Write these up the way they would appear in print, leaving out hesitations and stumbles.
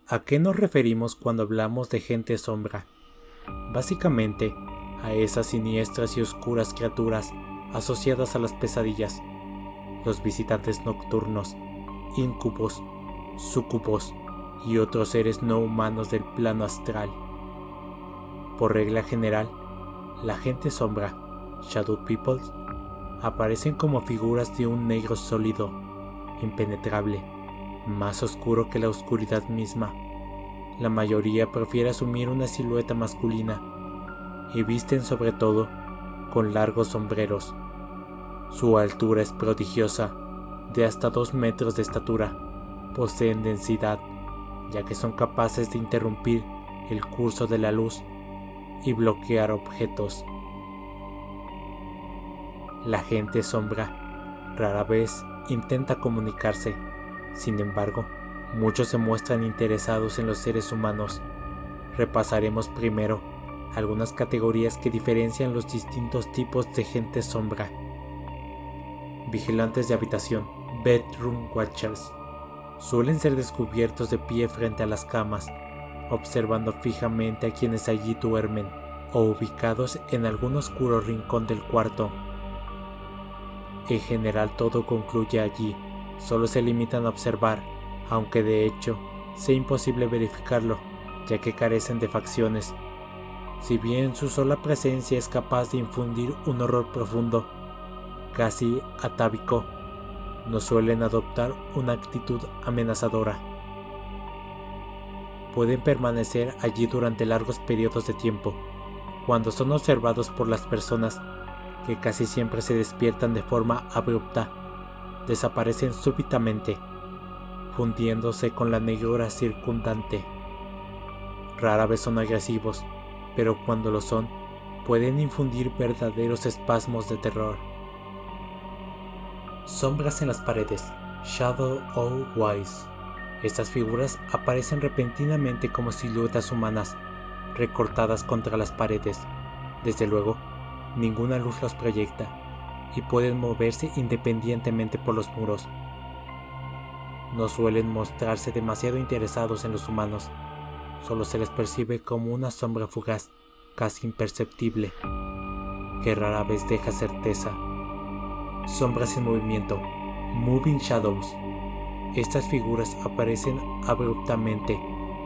¿A qué nos referimos cuando hablamos de gente sombra? Básicamente, a esas siniestras y oscuras criaturas asociadas a las pesadillas, los visitantes nocturnos, íncubos, súcubos y otros seres no humanos del plano astral. Por regla general, la gente sombra, Shadow Peoples, aparecen como figuras de un negro sólido, impenetrable, más oscuro que la oscuridad misma. La mayoría prefiere asumir una silueta masculina y visten sobre todo con largos sombreros. Su altura es prodigiosa, de hasta 2 metros de estatura. Poseen densidad, ya que son capaces de interrumpir el curso de la luz y bloquear objetos. La gente sombra rara vez intenta comunicarse. Sin embargo, muchos se muestran interesados en los seres humanos. Repasaremos primero algunas categorías que diferencian los distintos tipos de gente sombra. Vigilantes de habitación, Bedroom Watchers. Suelen ser descubiertos de pie frente a las camas, observando fijamente a quienes allí duermen o ubicados en algún oscuro rincón del cuarto. En general todo concluye allí. Solo se limitan a observar, aunque de hecho sea imposible verificarlo, ya que carecen de facciones. Si bien su sola presencia es capaz de infundir un horror profundo, casi atávico, no suelen adoptar una actitud amenazadora. Pueden permanecer allí durante largos periodos de tiempo, cuando son observados por las personas, que casi siempre se despiertan de forma abrupta. Desaparecen súbitamente, fundiéndose con la negrura circundante. Rara vez son agresivos, pero cuando lo son, pueden infundir verdaderos espasmos de terror. Sombras en las paredes, Shadow Wise. Estas figuras aparecen repentinamente como siluetas humanas, recortadas contra las paredes. Desde luego, ninguna luz los proyecta, y pueden moverse independientemente por los muros. No suelen mostrarse demasiado interesados en los humanos, solo se les percibe como una sombra fugaz, casi imperceptible, que rara vez deja certeza. Sombras en movimiento, Moving Shadows. Estas figuras aparecen abruptamente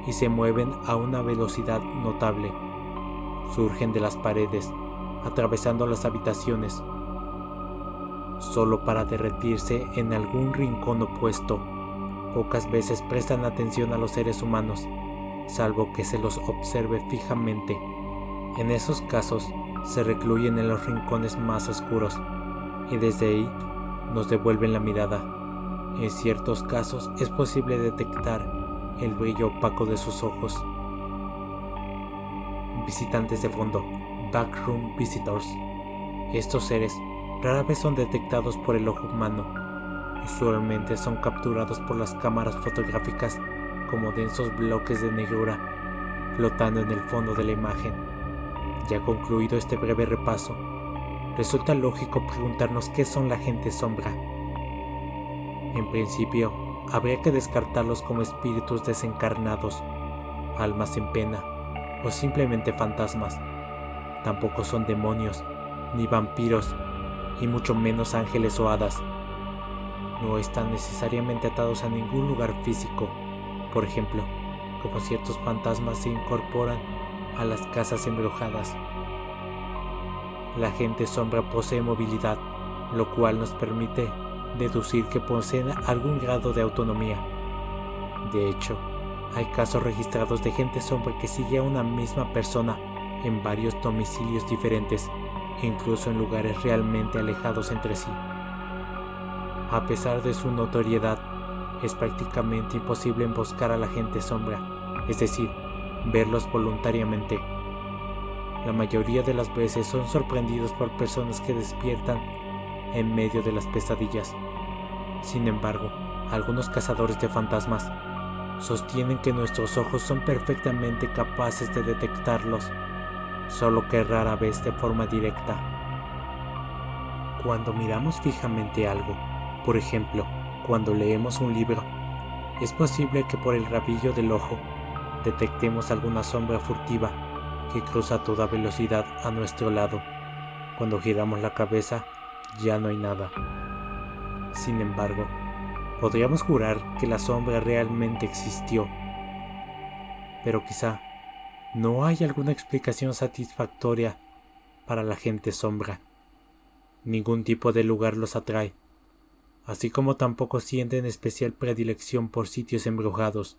y se mueven a una velocidad notable. Surgen de las paredes, atravesando las habitaciones, solo para derretirse en algún rincón opuesto. Pocas veces prestan atención a los seres humanos, salvo que se los observe fijamente. En esos casos, se recluyen en los rincones más oscuros, y desde ahí nos devuelven la mirada. En ciertos casos es posible detectar el brillo opaco de sus ojos. Visitantes de fondo, Backroom Visitors. Estos seres rara vez son detectados por el ojo humano. Usualmente son capturados por las cámaras fotográficas como densos bloques de negrura flotando en el fondo de la imagen. Ya concluido este breve repaso, resulta lógico preguntarnos qué son la gente sombra. En principio, habría que descartarlos como espíritus desencarnados, almas en pena o simplemente fantasmas. Tampoco son demonios, ni vampiros, y mucho menos ángeles o hadas. No están necesariamente atados a ningún lugar físico. Por ejemplo, como ciertos fantasmas se incorporan a las casas embrujadas. La gente sombra posee movilidad, lo cual nos permite deducir que poseen algún grado de autonomía. De hecho, hay casos registrados de gente sombra que sigue a una misma persona en varios domicilios diferentes, incluso en lugares realmente alejados entre sí. A pesar de su notoriedad, es prácticamente imposible emboscar a la gente sombra, es decir, verlos voluntariamente. La mayoría de las veces son sorprendidos por personas que despiertan en medio de las pesadillas. Sin embargo, algunos cazadores de fantasmas sostienen que nuestros ojos son perfectamente capaces de detectarlos, solo que rara vez de forma directa. Cuando miramos fijamente algo, por ejemplo, cuando leemos un libro, es posible que por el rabillo del ojo detectemos alguna sombra furtiva que cruza a toda velocidad a nuestro lado. Cuando giramos la cabeza, ya no hay nada. Sin embargo, podríamos jurar que la sombra realmente existió. Pero quizá no hay alguna explicación satisfactoria para la gente sombra. Ningún tipo de lugar los atrae, así como tampoco sienten especial predilección por sitios embrujados.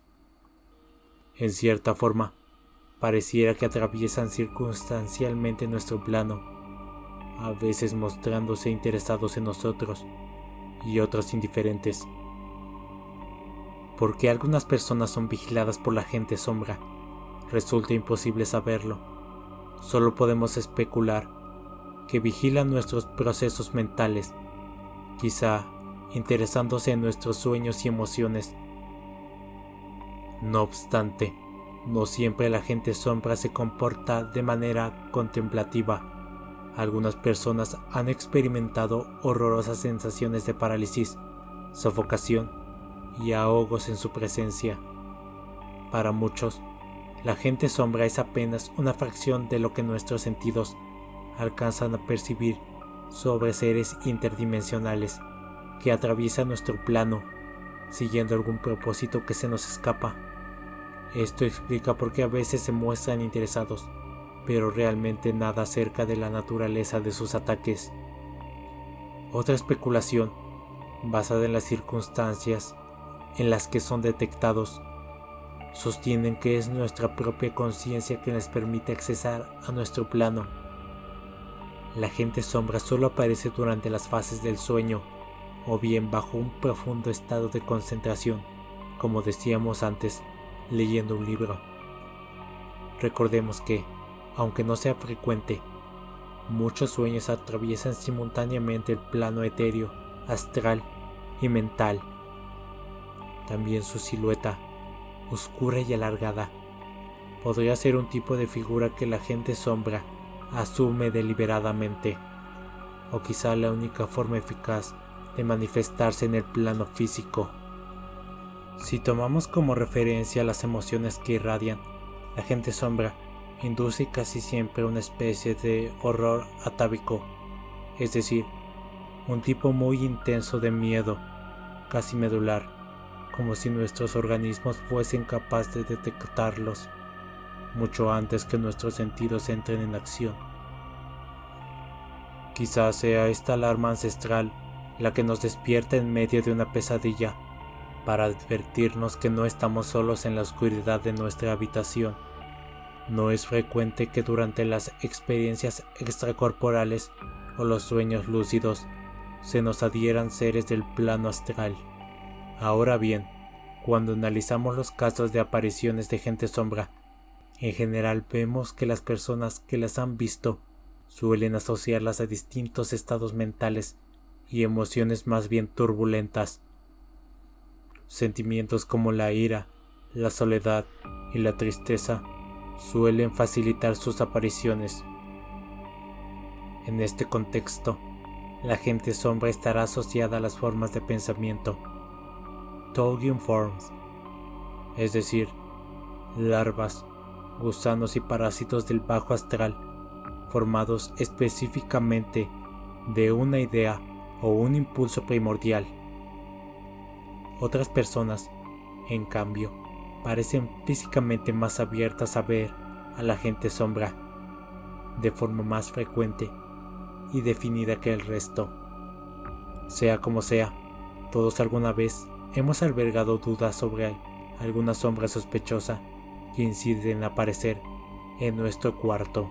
En cierta forma, pareciera que atraviesan circunstancialmente nuestro plano, a veces mostrándose interesados en nosotros y otros indiferentes. ¿Por qué algunas personas son vigiladas por la gente sombra? Resulta imposible saberlo. Solo podemos especular que vigilan nuestros procesos mentales, quizá interesándose en nuestros sueños y emociones. No obstante, no siempre la gente sombra se comporta de manera contemplativa. Algunas personas han experimentado horrorosas sensaciones de parálisis, sofocación y ahogos en su presencia. Para muchos, la gente sombra es apenas una fracción de lo que nuestros sentidos alcanzan a percibir sobre seres interdimensionales que atraviesan nuestro plano, siguiendo algún propósito que se nos escapa. Esto explica por qué a veces se muestran interesados, pero realmente nada acerca de la naturaleza de sus ataques. Otra especulación, basada en las circunstancias en las que son detectados, sostienen que es nuestra propia conciencia que les permite accesar a nuestro plano. La gente sombra solo aparece durante las fases del sueño, o bien bajo un profundo estado de concentración, como decíamos antes, leyendo un libro. Recordemos que, aunque no sea frecuente, muchos sueños atraviesan simultáneamente el plano etéreo, astral y mental. También su silueta, oscura y alargada, podría ser un tipo de figura que la gente sombra asume deliberadamente, o quizá la única forma eficaz de manifestarse en el plano físico. Si tomamos como referencia las emociones que irradian, la gente sombra induce casi siempre una especie de horror atávico, es decir, un tipo muy intenso de miedo, casi medular, como si nuestros organismos fuesen capaces de detectarlos mucho antes que nuestros sentidos entren en acción. Quizás sea esta alarma ancestral la que nos despierta en medio de una pesadilla, para advertirnos que no estamos solos en la oscuridad de nuestra habitación. No es frecuente que durante las experiencias extracorporales o los sueños lúcidos se nos adhieran seres del plano astral. Ahora bien, cuando analizamos los casos de apariciones de gente sombra, en general vemos que las personas que las han visto suelen asociarlas a distintos estados mentales y emociones más bien turbulentas. Sentimientos como la ira, la soledad y la tristeza suelen facilitar sus apariciones. En este contexto, la gente sombra estará asociada a las formas de pensamiento Tolkien Forms, es decir, larvas, gusanos y parásitos del bajo astral, formados específicamente de una idea o un impulso primordial. Otras personas, en cambio, parecen físicamente más abiertas a ver a la gente sombra, de forma más frecuente y definida que el resto. Sea como sea, todos alguna vez hemos albergado dudas sobre alguna sombra sospechosa que incide en aparecer en nuestro cuarto.